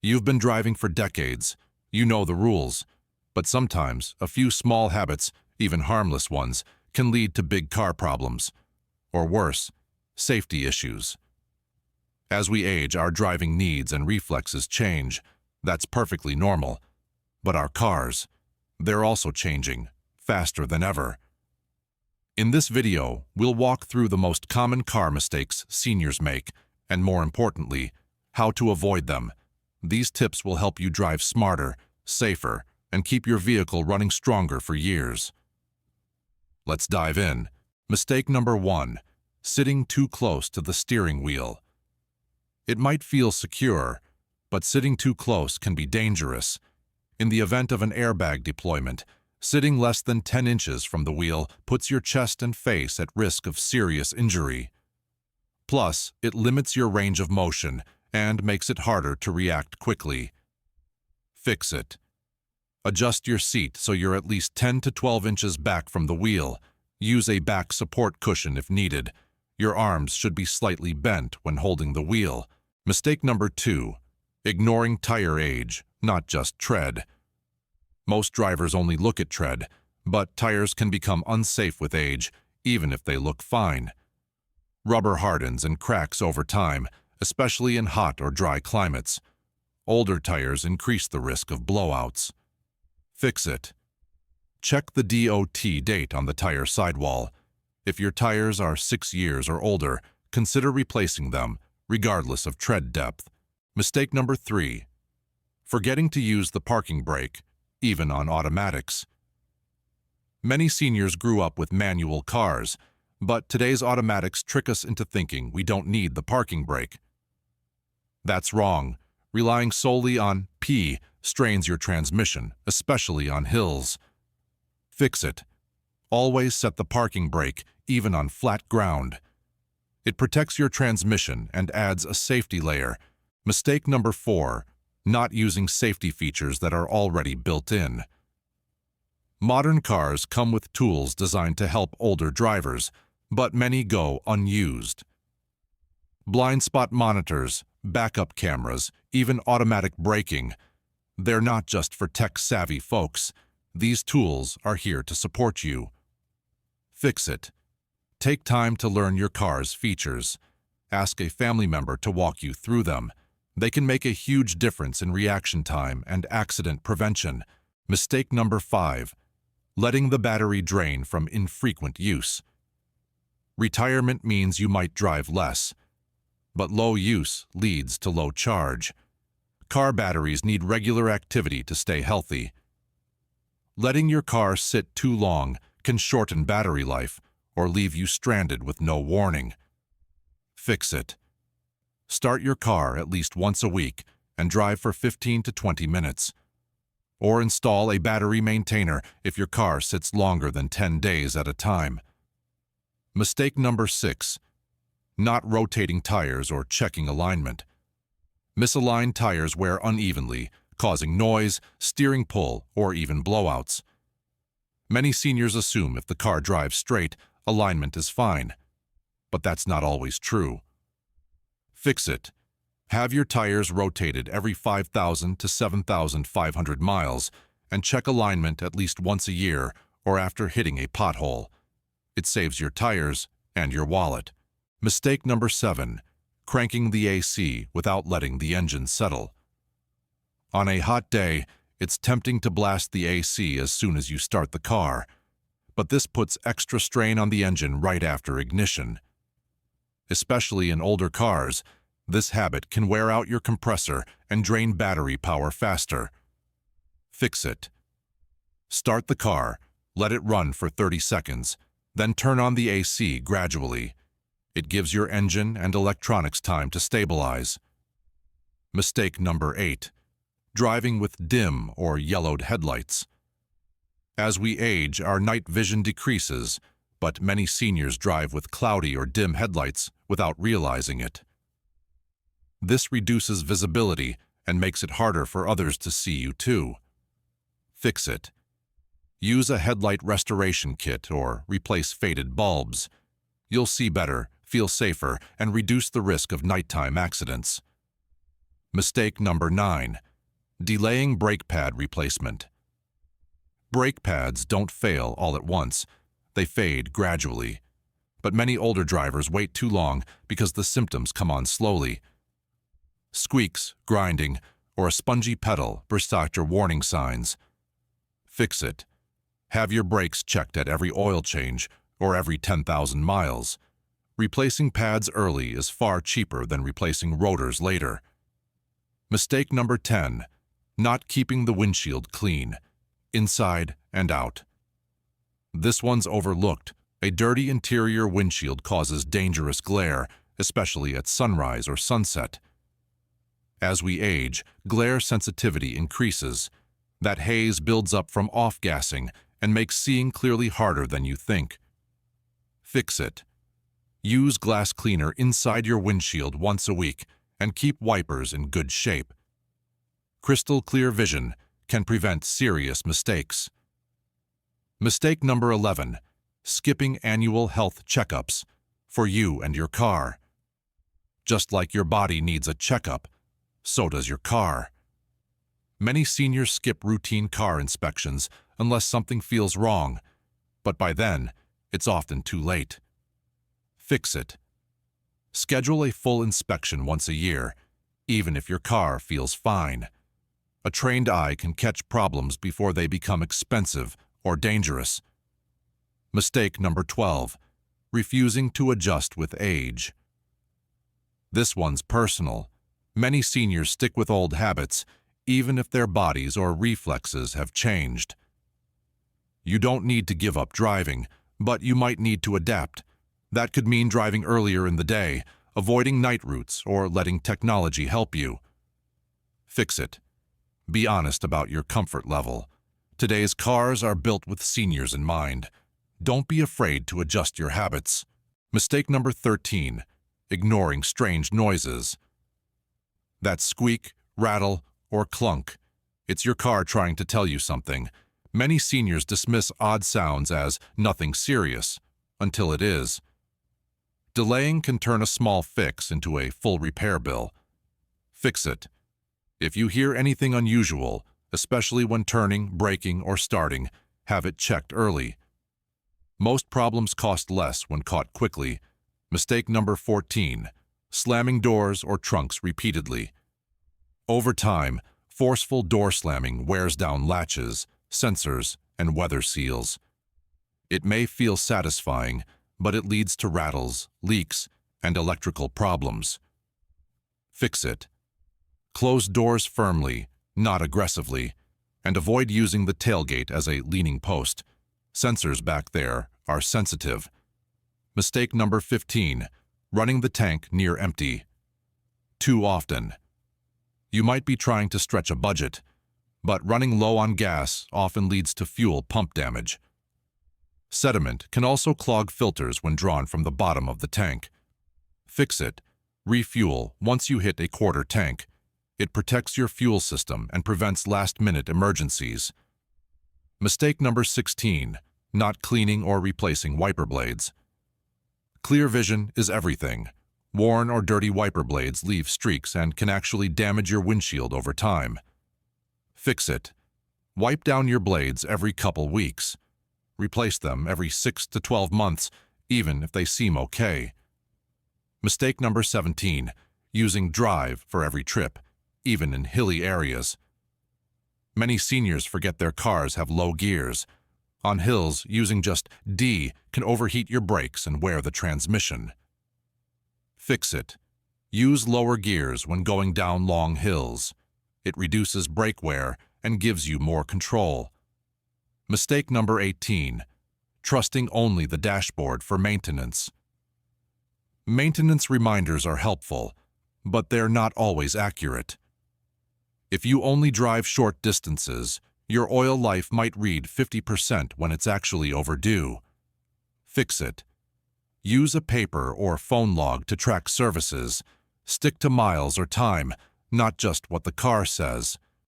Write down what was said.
You've been driving for decades. You know the rules. But sometimes, a few small habits, even harmless ones, can lead to big car problems. Or worse, safety issues. As we age, our driving needs and reflexes change. That's perfectly normal. But our cars, they're also changing, faster than ever. In this video, we'll walk through the most common car mistakes seniors make, and more importantly, how to avoid them. These tips will help you drive smarter, safer, and keep your vehicle running stronger for years. Let's dive in. Mistake number 1, sitting too close to the steering wheel. It might feel secure, but sitting too close can be dangerous. In the event of an airbag deployment, sitting less than 10 inches from the wheel puts your chest and face at risk of serious injury. Plus, it limits your range of motion and makes it harder to react quickly. Fix it. Adjust your seat so you're at least 10 to 12 inches back from the wheel. Use a back support cushion if needed. Your arms should be slightly bent when holding the wheel. Mistake number 2, ignoring tire age, not just tread. Most drivers only look at tread, but tires can become unsafe with age, even if they look fine. Rubber hardens and cracks over time, especially in hot or dry climates. Older tires increase the risk of blowouts. Fix it. Check the DOT date on the tire sidewall. If your tires are 6 years or older, consider replacing them, regardless of tread depth. Mistake number 3, forgetting to use the parking brake, even on automatics. Many seniors grew up with manual cars, but today's automatics trick us into thinking we don't need the parking brake. That's wrong. Relying solely on P strains your transmission, especially on hills. Fix it. Always set the parking brake, even on flat ground. It protects your transmission and adds a safety layer. Mistake number 4, not using safety features that are already built in. Modern cars come with tools designed to help older drivers, but many go unused. Blind spot monitors, backup cameras, even automatic braking. They're not just for tech-savvy folks. These tools are here to support you. Fix it. Take time to learn your car's features. Ask a family member to walk you through them. They can make a huge difference in reaction time and accident prevention. Mistake number 5, letting the battery drain from infrequent use. Retirement means you might drive less, but low use leads to low charge. Car batteries need regular activity to stay healthy. Letting your car sit too long can shorten battery life or leave you stranded with no warning. Fix it. Start your car at least once a week and drive for 15 to 20 minutes. Or install a battery maintainer if your car sits longer than 10 days at a time. Mistake number 6, not rotating tires or checking alignment. Misaligned tires wear unevenly, causing noise, steering pull, or even blowouts. Many seniors assume if the car drives straight, alignment is fine. But that's not always true. Fix it. Have your tires rotated every 5,000 to 7,500 miles and check alignment at least once a year or after hitting a pothole. It saves your tires and your wallet. Mistake number 7, cranking the AC without letting the engine settle. On a hot day, it's tempting to blast the AC as soon as you start the car, but this puts extra strain on the engine right after ignition. Especially in older cars, this habit can wear out your compressor and drain battery power faster. Fix it. Start the car, let it run for 30 seconds, then turn on the AC gradually. It gives your engine and electronics time to stabilize. Mistake number 8, driving with dim or yellowed headlights. As we age, our night vision decreases, but many seniors drive with cloudy or dim headlights without realizing it. This reduces visibility and makes it harder for others to see you too. Fix it. Use a headlight restoration kit or replace faded bulbs. You'll see better, feel safer, and reduce the risk of nighttime accidents. Mistake number 9. Delaying brake pad replacement. Brake pads don't fail all at once. They fade gradually. But many older drivers wait too long because the symptoms come on slowly. Squeaks, grinding, or a spongy pedal burst out your warning signs. Fix it. Have your brakes checked at every oil change or every 10,000 miles. Replacing pads early is far cheaper than replacing rotors later. Mistake number 10. Not keeping the windshield clean, inside and out. This one's overlooked. A dirty interior windshield causes dangerous glare, especially at sunrise or sunset. As we age, glare sensitivity increases. That haze builds up from off-gassing and makes seeing clearly harder than you think. Fix it. Use glass cleaner inside your windshield once a week and keep wipers in good shape. Crystal clear vision can prevent serious mistakes. Mistake number 11. Skipping annual health checkups for you and your car. Just like your body needs a checkup, so does your car. Many seniors skip routine car inspections unless something feels wrong, but by then, it's often too late. Fix it. Schedule a full inspection once a year, even if your car feels fine. A trained eye can catch problems before they become expensive or dangerous. Mistake number 12. Refusing to adjust with age. This one's personal. Many seniors stick with old habits, even if their bodies or reflexes have changed. You don't need to give up driving, but you might need to adapt. That could mean driving earlier in the day, avoiding night routes, or letting technology help you. Fix it. Be honest about your comfort level. Today's cars are built with seniors in mind. Don't be afraid to adjust your habits. Mistake number 13. Ignoring strange noises. That squeak, rattle, or clunk. It's your car trying to tell you something. Many seniors dismiss odd sounds as nothing serious, until it is. Delaying can turn a small fix into a full repair bill. Fix it. If you hear anything unusual, especially when turning, braking, or starting, have it checked early. Most problems cost less when caught quickly. Mistake number 14. Slamming doors or trunks repeatedly. Over time, forceful door slamming wears down latches, sensors, and weather seals. It may feel satisfying, but it leads to rattles, leaks, and electrical problems. Fix it. Close doors firmly, not aggressively, and avoid using the tailgate as a leaning post. Sensors back there are sensitive. Mistake number 15. Running the tank near empty. Too often. You might be trying to stretch a budget, but running low on gas often leads to fuel pump damage. Sediment can also clog filters when drawn from the bottom of the tank. Fix it. Refuel once you hit a quarter tank. It protects your fuel system and prevents last-minute emergencies. Mistake number 16. Not cleaning or replacing wiper blades. Clear vision is everything. Worn or dirty wiper blades leave streaks and can actually damage your windshield over time. Fix it. Wipe down your blades every couple weeks. Replace them every 6 to 12 months, even if they seem okay. Mistake number 17. Using drive for every trip, even in hilly areas. Many seniors forget their cars have low gears. On hills, using just D can overheat your brakes and wear the transmission. Fix it. Use lower gears when going down long hills. It reduces brake wear and gives you more control. Mistake number 18. Trusting only the dashboard for maintenance. Maintenance reminders are helpful, but they're not always accurate. If you only drive short distances, your oil life might read 50% when it's actually overdue. Fix it. Use a paper or phone log to track services. Stick to miles or time, not just what the car says.